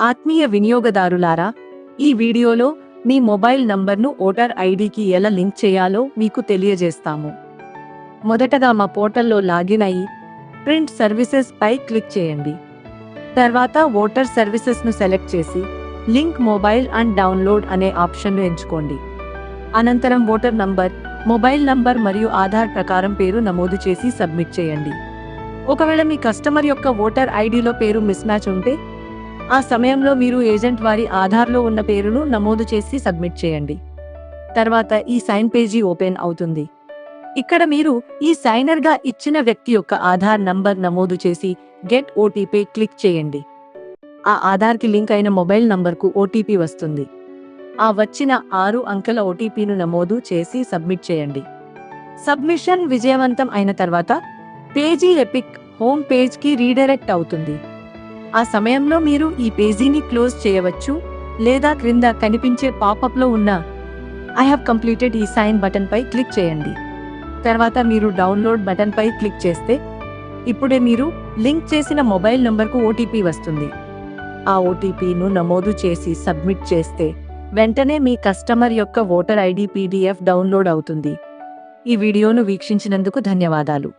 ఆత్మీయ వినియోగదారులారా, ఈ వీడియోలో మీ మొబైల్ నంబర్ను ఓటర్ ఐడికి ఎలా లింక్ చేయాలో మీకు తెలియజేస్తాము. మొదటగా మా పోర్టల్లో లాగిన్ అయ్యి ప్రింట్ సర్వీసెస్ పై క్లిక్ చేయండి. తర్వాత ఓటర్ సర్వీసెస్ను సెలెక్ట్ చేసి లింక్ మొబైల్ అండ్ డౌన్లోడ్ అనే ఆప్షన్ను ఎంచుకోండి. అనంతరం ఓటర్ నంబర్, మొబైల్ నంబర్ మరియు ఆధార్ ప్రకారం పేరు నమోదు చేసి సబ్మిట్ చేయండి. ఒకవేళ మీ కస్టమర్ యొక్క ఓటర్ ఐడిలో పేరు మిస్మ్యాచ్ ఉంటే ఆ సమయంలో మీరు ఏజెంట్ వారి ఆధార్లో ఉన్న పేరును నమోదు చేసి సబ్మిట్ చేయండి. తర్వాత ఈ సైన్ పేజీ ఓపెన్ అవుతుంది. ఇక్కడ మీరు ఈ సైనర్గా ఇచ్చిన వ్యక్తి యొక్క ఆధార్ నంబర్ నమోదు చేసి గెట్ ఓటీపీ క్లిక్ చేయండి. ఆ ఆధార్కి లింక్ అయిన మొబైల్ నంబర్కు ఓటీపీ వస్తుంది. ఆ వచ్చిన 6 అంకెల ఓటీపీను నమోదు చేసి సబ్మిట్ చేయండి. సబ్మిషన్ విజయవంతం అయిన తర్వాత పేజీ ఎపిక్ హోమ్ పేజ్కి రీడైరెక్ట్ అవుతుంది. ఆ సమయంలో మీరు ఈ పేజీని క్లోజ్ చేయవచ్చు లేదా క్రింద కనిపించే పాపప్లో ఉన్న ఐ హావ్ కంప్లీటెడ్ ఈ సైన్ బటన్ పై క్లిక్ చేయండి. తర్వాత మీరు డౌన్లోడ్ బటన్ పై క్లిక్ చేస్తే ఇప్పుడే మీరు లింక్ చేసిన మొబైల్ నంబర్కు ఓటీపీ వస్తుంది. ఆ ఓటీపీను నమోదు చేసి సబ్మిట్ చేస్తే వెంటనే మీ కస్టమర్ యొక్క ఓటర్ ఐడి పీడీఎఫ్ డౌన్లోడ్ అవుతుంది. ఈ వీడియోను వీక్షించినందుకు ధన్యవాదాలు.